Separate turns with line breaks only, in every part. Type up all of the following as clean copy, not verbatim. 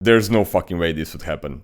There's no fucking way this would happen.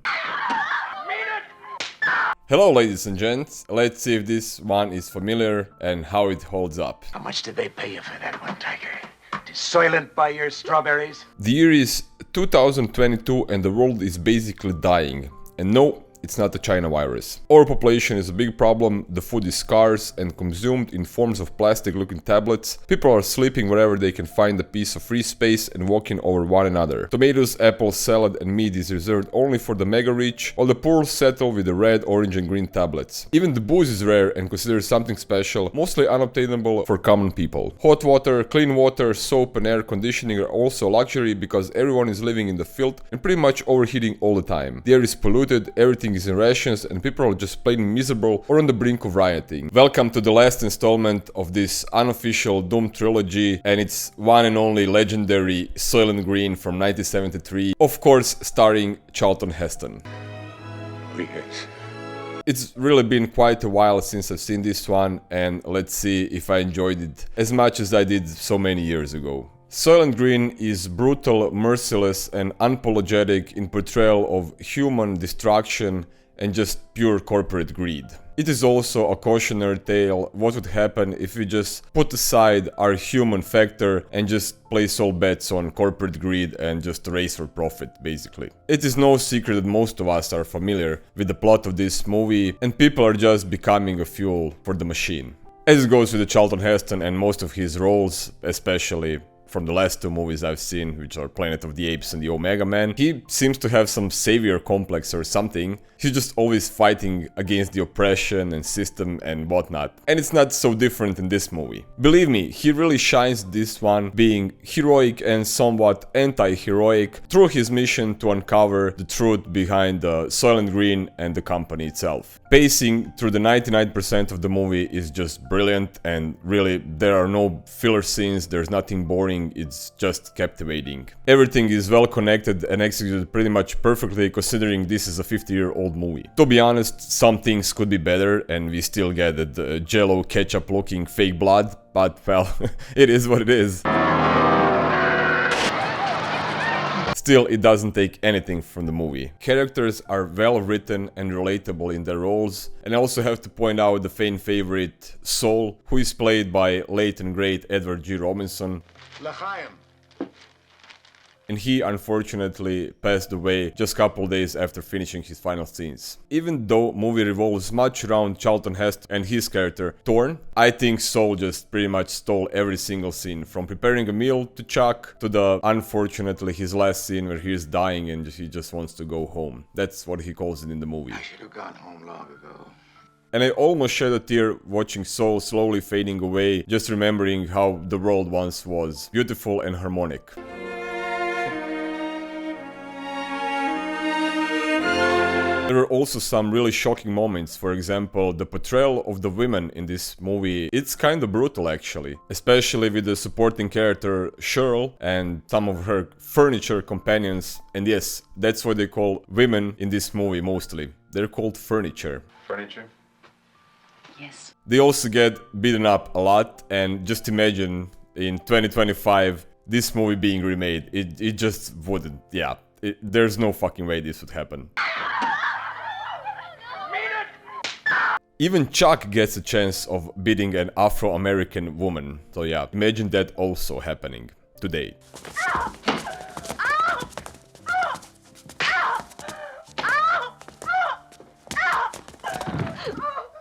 Hello ladies and gents, let's see if this one is familiar and how it holds up.
How much did they pay you for that one, Tiger? Did Soylent buy your strawberries?
The year is 2022 and the world is basically dying. And no, it's not a China virus. Overpopulation is a big problem, the food is scarce and consumed in forms of plastic looking tablets. People are sleeping wherever they can find a piece of free space and walking over one another. Tomatoes, apples, salad and meat is reserved only for the mega rich, while the poor settle with the red, orange and green tablets. Even the booze is rare and considered something special, mostly unobtainable for common people. Hot water, clean water, soap and air conditioning are also a luxury because everyone is living in the filth and pretty much overheating all the time. The air is polluted, everything is in rations and people are just plain miserable or on the brink of rioting. Welcome to the last installment of this unofficial Doom trilogy, and it's one and only legendary Soylent Green from 1973, of course starring Charlton Heston.
Yes.
It's really been quite a while since I've seen this one, and let's see if I enjoyed it as much as I did so many years ago. Soylent Green is brutal, merciless and unapologetic in portrayal of human destruction and just pure corporate greed. It is also a cautionary tale what would happen if we just put aside our human factor and just place all bets on corporate greed and just race for profit, basically. It is no secret that most of us are familiar with the plot of this movie and people are just becoming a fuel for the machine. As it goes with the Charlton Heston and most of his roles, especially from the last two movies I've seen, which are Planet of the Apes and the Omega Man, he seems to have some savior complex or something. He's just always fighting against the oppression and system and whatnot. And it's not so different in this movie. Believe me, he really shines this one being heroic and somewhat anti-heroic through his mission to uncover the truth behind Soylent Green and the company itself. Pacing through the 99% of the movie is just brilliant, and really there are no filler scenes, there's nothing boring, it's just captivating. Everything is well connected and executed pretty much perfectly considering this is a 50-year-old movie. To be honest, some things could be better and we still get the jello ketchup looking fake blood, but well, it is what it is. Still, it doesn't take anything from the movie. Characters are well written and relatable in their roles, and I also have to point out the fan favorite Saul, who is played by late and great Edward G. Robinson.
L'chaim.
And he unfortunately passed away just a couple days after finishing his final scenes. Even though movie revolves much around Charlton Heston and his character Thorn, I think Saul just pretty much stole every single scene, from preparing a meal to Chuck to the unfortunately his last scene where he is dying and he just wants to go home. That's what he calls it in the movie.
I should have gone home long ago.
And I almost shed a tear watching Saul slowly fading away, just remembering how the world once was beautiful and harmonic. There were also some really shocking moments. For example, the portrayal of the women in this movie, it's kind of brutal actually. Especially with the supporting character Cheryl and some of her furniture companions. And yes, that's what they call women in this movie mostly. They're called furniture.
Furniture?
Yes.
They also get beaten up a lot, and just imagine in 2025 this movie being remade. It just wouldn't, yeah. There's no fucking way this would happen. Even Chuck gets a chance of beating an Afro-American woman. So yeah, imagine that also happening today.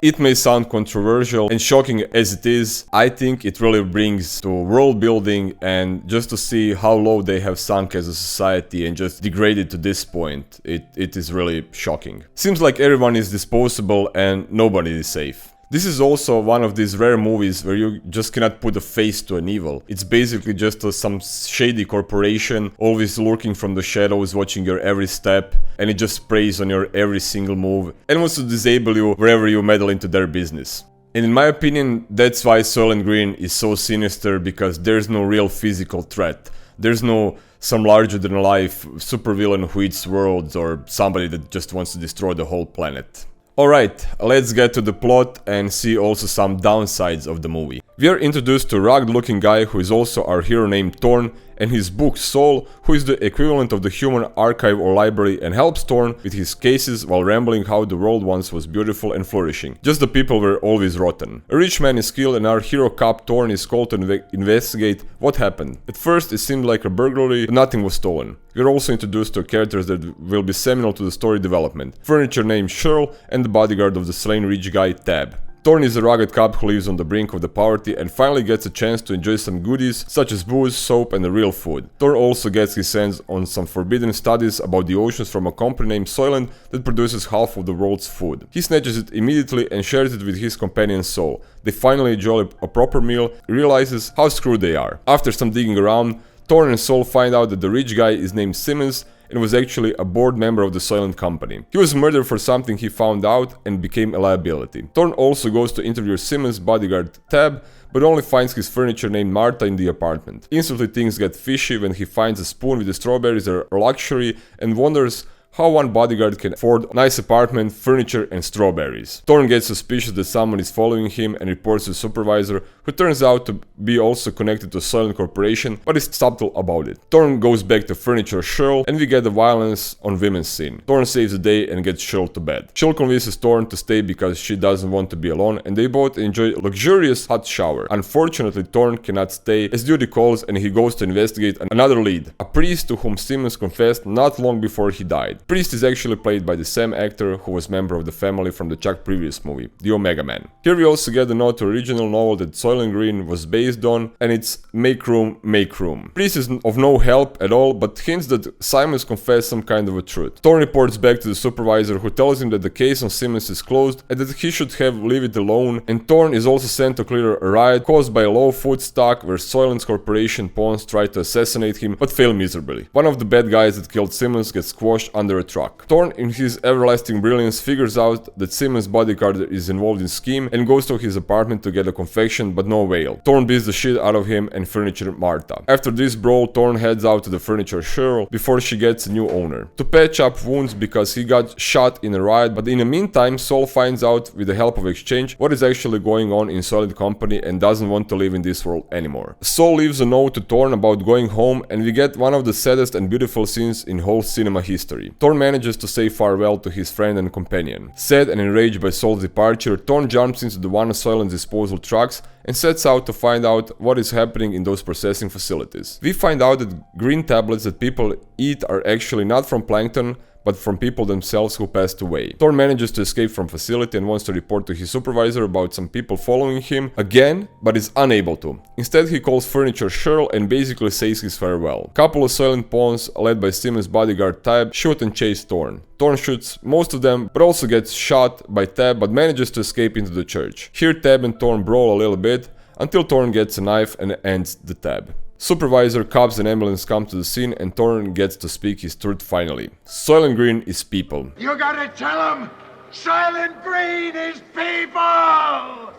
It may sound controversial and shocking as it is, I think it really brings to world building and just to see how low they have sunk as a society and just degraded to this point, it is really shocking. Seems like everyone is disposable and nobody is safe. This is also one of these rare movies where you just cannot put a face to an evil. It's basically just some shady corporation always lurking from the shadows, watching your every step, and it just preys on your every single move and wants to disable you wherever you meddle into their business. And in my opinion, that's why Soylent Green is so sinister, because there's no real physical threat. There's no some larger-than-life supervillain who eats worlds or somebody that just wants to destroy the whole planet. Alright, let's get to the plot and see also some downsides of the movie. We are introduced to a rugged-looking guy who is also our hero named Thorn, and his book Soul, who is the equivalent of the human archive or library and helps Thorn with his cases while rambling how the world once was beautiful and flourishing. Just the people were always rotten. A rich man is killed and our hero cop Thorn is called to investigate what happened. At first it seemed like a burglary, but nothing was stolen. We are also introduced to characters that will be seminal to the story development. Furniture named Shirl and the bodyguard of the slain rich guy Tab. Thorn is a rugged cop who lives on the brink of the poverty and finally gets a chance to enjoy some goodies such as booze, soap and real food. Thorn also gets his hands on some forbidden studies about the oceans from a company named Soylent that produces half of the world's food. He snatches it immediately and shares it with his companion Sol. They finally enjoy a proper meal, realizes how screwed they are. After some digging around, Thorn and Sol find out that the rich guy is named Simmons and was actually a board member of the Soylent company. He was murdered for something he found out and became a liability. Thorn also goes to interview Simmons' bodyguard Tab, but only finds his furniture named Martha in the apartment. Instantly things get fishy when he finds a spoon with the strawberries are a luxury and wonders how one bodyguard can afford a nice apartment, furniture and strawberries. Thorn gets suspicious that someone is following him and reports to the supervisor, who turns out to be also connected to Soylent Corporation, but is subtle about it. Thorn goes back to Furniture Shirl and we get the violence on women's scene. Thorn saves the day and gets Shirl to bed. Shirl convinces Thorn to stay because she doesn't want to be alone and they both enjoy a luxurious hot shower. Unfortunately, Thorn cannot stay as duty calls and he goes to investigate another lead, a priest to whom Simmons confessed not long before he died. Priest is actually played by the same actor who was member of the family from the Chuck previous movie, the Omega Man. Here we also get the nod to original novel that Soylent Green was based on, and it's Make Room, Make Room. Priest is of no help at all, but hints that Simmons confessed some kind of a truth. Thorn reports back to the supervisor who tells him that the case on Simmons is closed and that he should have leave it alone, and Thorn is also sent to clear a riot caused by a low food stock where Soylent's corporation pawns try to assassinate him but fail miserably. One of the bad guys that killed Simmons gets squashed under a truck. Thorn, in his everlasting brilliance, figures out that Simmons' bodyguard is involved in scheme and goes to his apartment to get a confection, but no avail. Thorn beats the shit out of him and Furniture Martha. After this brawl, Thorn heads out to the Furniture Shirl before she gets a new owner to patch up wounds because he got shot in a riot, but in the meantime, Sol finds out with the help of Exchange what is actually going on in Soylent Company and doesn't want to live in this world anymore. Sol leaves a note to Thorn about going home and we get one of the saddest and beautiful scenes in whole cinema history. Thorn manages to say farewell to his friend and companion. Sad and enraged by Sol's departure, Thorn jumps into the one of Soylent's disposal trucks and sets out to find out what is happening in those processing facilities. We find out that green tablets that people eat are actually not from plankton, but from people themselves who passed away. Thorn manages to escape from facility and wants to report to his supervisor about some people following him again, but is unable to. Instead, he calls Furniture Shirl and basically says his farewell. Couple of Soylent pawns, led by Simmons' bodyguard Tab, shoot and chase Thorn. Thorn shoots most of them, but also gets shot by Tab, but manages to escape into the church. Here Tab and Thorn brawl a little bit, until Thorn gets a knife and ends the Tab. Supervisor, cops and ambulance come to the scene and Thorn gets to speak his truth finally. Soylent Green is people.
You gotta tell them Soylent Green is people!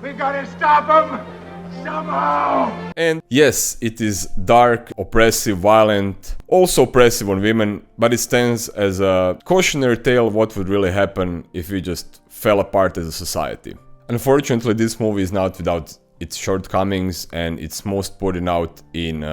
We gotta stop them somehow!
And yes, it is dark, oppressive, violent, also oppressive on women, but it stands as a cautionary tale of what would really happen if we just fell apart as a society. Unfortunately, this movie is not without its shortcomings and it's most putting out in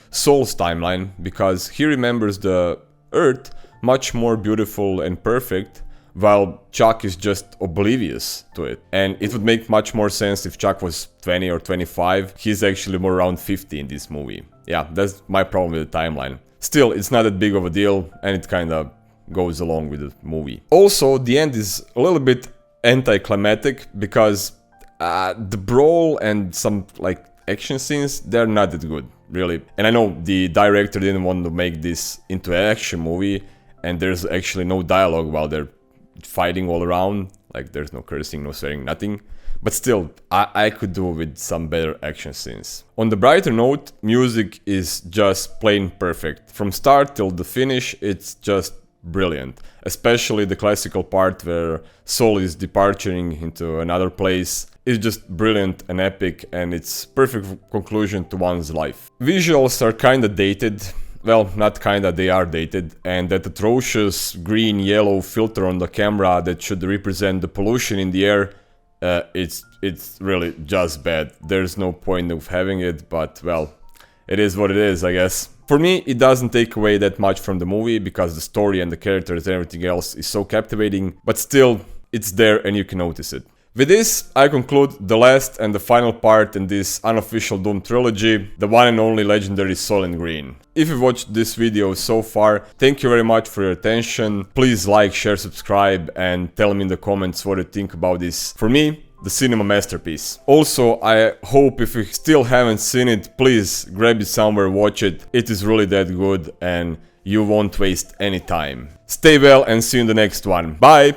Sol's timeline because he remembers the Earth much more beautiful and perfect while Chuck is just oblivious to it. And it would make much more sense if Chuck was 20 or 25. He's actually more around 50 in this movie. Yeah, that's my problem with the timeline. Still, it's not that big of a deal and it kinda goes along with the movie. Also, the end is a little bit anticlimactic because the brawl and some like action scenes, they're not that good, really. And I know the director didn't want to make this into an action movie and there's actually no dialogue while they're fighting all around. Like there's no cursing, no swearing, nothing. But still, I could do with some better action scenes. On the brighter note, music is just plain perfect. From start till the finish, it's just brilliant. Especially the classical part where Sol is departing into another place. It's just brilliant and epic and it's perfect conclusion to one's life. Visuals are kinda dated. Well, not kinda, they are dated. And that atrocious green-yellow filter on the camera that should represent the pollution in the air it's really just bad. There's no point of having it, but well, it is what it is, I guess. For me, it doesn't take away that much from the movie because the story and the characters and everything else is so captivating, but still, it's there and you can notice it. With this, I conclude the last and the final part in this unofficial Doom trilogy, the one and only legendary Soylent Green. If you watched this video so far, thank you very much for your attention. Please like, share, subscribe, and tell me in the comments what you think about this, for me, the cinema masterpiece. Also, I hope if you still haven't seen it, please grab it somewhere, watch it. It is really that good and you won't waste any time. Stay well and see you in the next one. Bye!